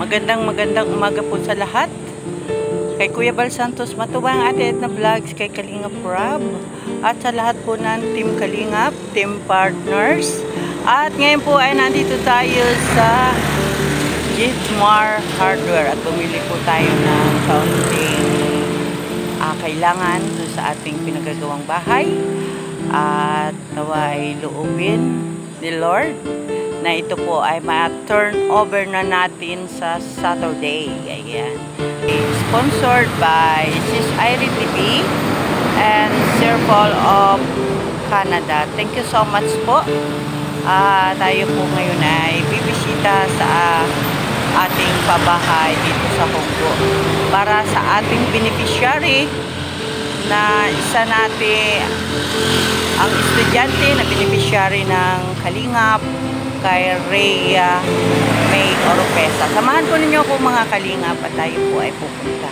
Magandang umaga po sa lahat. Kay Kuya Bal Santos Matubang, Ate Edna Vlogs, kay Kalingap Rob, at sa lahat po ng Team Kalingap, Team Partners. At ngayon po ay nandito tayo sa Jitmar Hardware at bumili po tayo ng kaunting kailangan sa ating pinagagawang bahay. At naway loobin ni Lord na ito po ay ma-turn over na natin sa Saturday. Ayan. Sponsored by Sis Irene TV and Sir Paul of Canada. Thank you so much po. Tayo po ngayon ay bibisita sa ating pabahay dito sa Honggo para sa ating beneficiary na isa natin ang estudyante na beneficiary ng Kalingap, kay Rhea May Oropesa. Samahan po ninyo po mga Kalingap at tayo po ay pupunta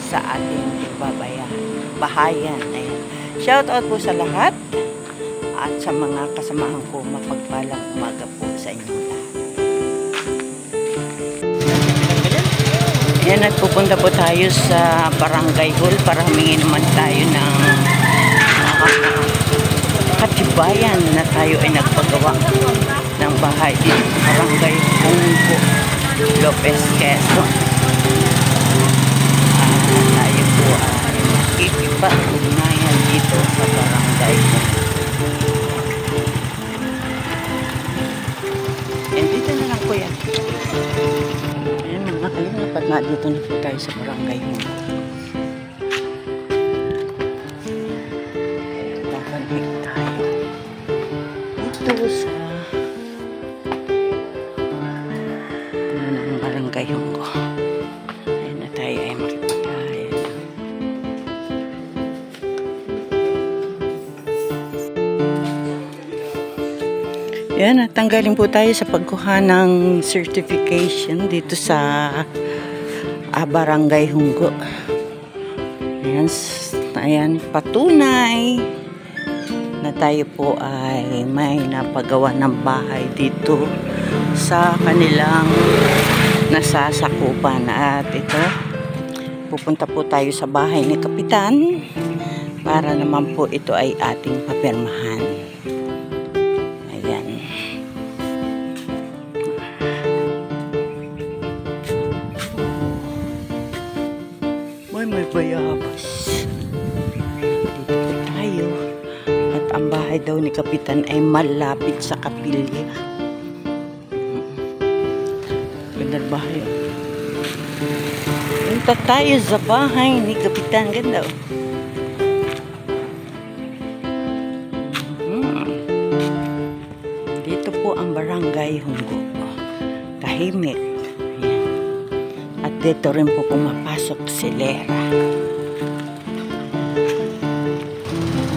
sa ating bahayan. Ayan. Shout out po sa lahat at sa mga kasamahan ko, mapagpalang umaga po sa inyong lahat. Ayan, at pupunta po tayo sa Barangay Hall para humingi naman tayo ng katibayan na tayo ay nagpagawa ng bahay dito sa Barangay Honggo, Lopez, Quezon. Tayo po ay makikipag-ugnayan dito sa Barangay Honggo. And dito na lang po yan. Ayan mga Kalingap, at na dito na po tayo sa Barangay Honggo. Babalik tayo dito sa Barangay Honggo. Ayan na tayo ay makipagkain. Ayan, at tanggalin po tayo sa pagkuha ng certification dito sa Barangay Honggo. Ayan, patunay na tayo po ay may napagawa ng bahay dito sa kanilang nasasakupan. At ito, pupunta po tayo sa bahay ni Kapitan para naman po ito ay ating papirmahan. Ayan. May bayabas. Dito po tayo. At ang bahay daw ni Kapitan ay malapit sa kapilya. Ganda bahay. Punta tayo sa bahay ni Kapitan. Ganda. Dito po ang Barangay Honggo. Tahimik. Ayan. At dito rin po pumapasok si Lera.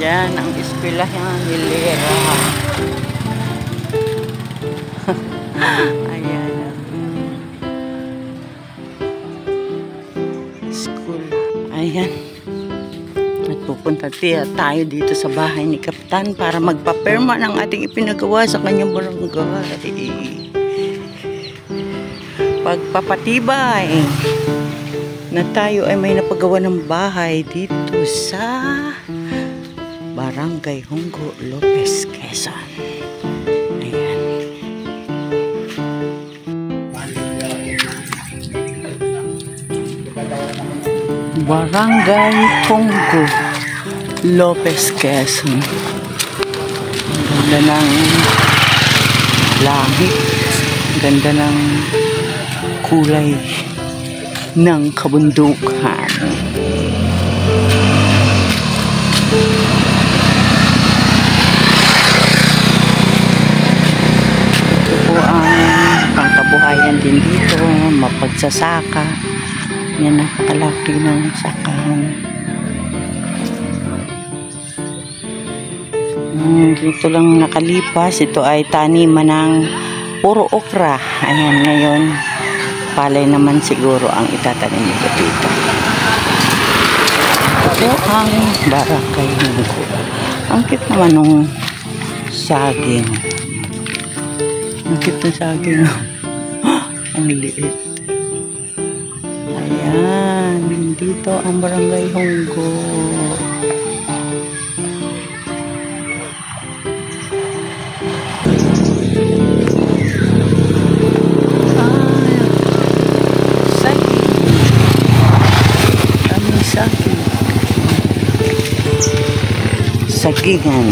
Yan ang eskwelahan ni Lera. Ayan. School. Ayan. At pupunta tayo dito sa bahay ni Kapitan para magpapirma ng ating ipinagawa sa kanyang barangay. Pagpapatibay na tayo ay may napagawa ng bahay dito sa Barangay Honggo, Lopez, Quezon. Ayan. Barangay Honggo, Lopez, Quezon. Ganda ng langit. Ganda ng kulay ng kabundukan. Ito po ang pangkabuhayan din dito, mapagsasaka. Yan, napakalaki ng sakahan. Dito lang nakalipas, ito ay taniman ng puro okra. Ayan, ngayon palay naman siguro ang itatanim nito dito. Ito ang Barangay Honggo. Ang cute naman nung saging. Ang cute ng saging. Ang liit. Yan, dito ang Barangay Hunggo. Sagingan.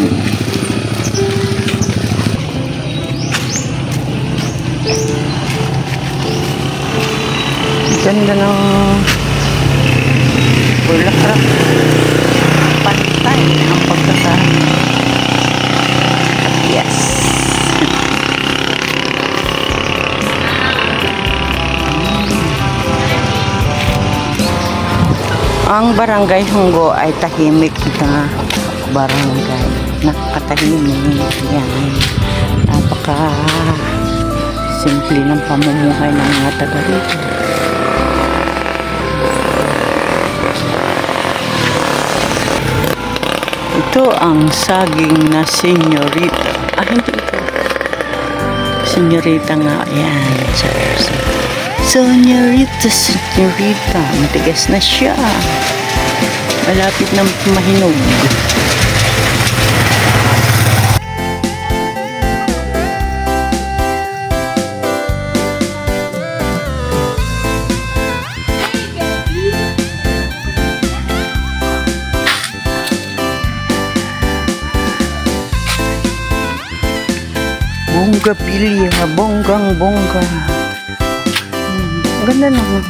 Ganda ng bulaklak. Pantay ang pagkakain. Yes. Ang Barangay Hunggo ay tahimik na barangay. Nakatahimik. Yan. Napaka simple ng pamumuhay ng mga taga rito. Ito ang saging na senyorita. Hindi ito. Senyorita nga. Yan. Senyorita, senyorita. Matigas na siya. Malapit na mahinog. Bonggabilya, bonggang-bongga. Ganda naman.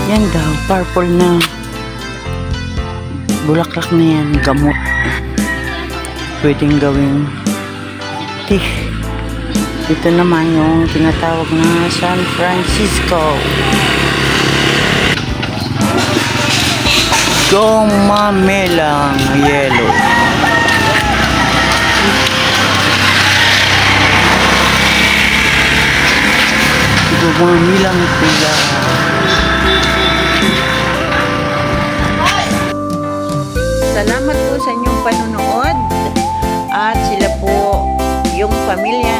Yan daw, purple na. Bulaklak na yan, gamot. Pwedeng gawing tea. Ito naman yung tinatawag na San Francisco. Gomamelang yellow. Gomamelang pula. Salamat po sa inyong panonood at sila po yung pamilya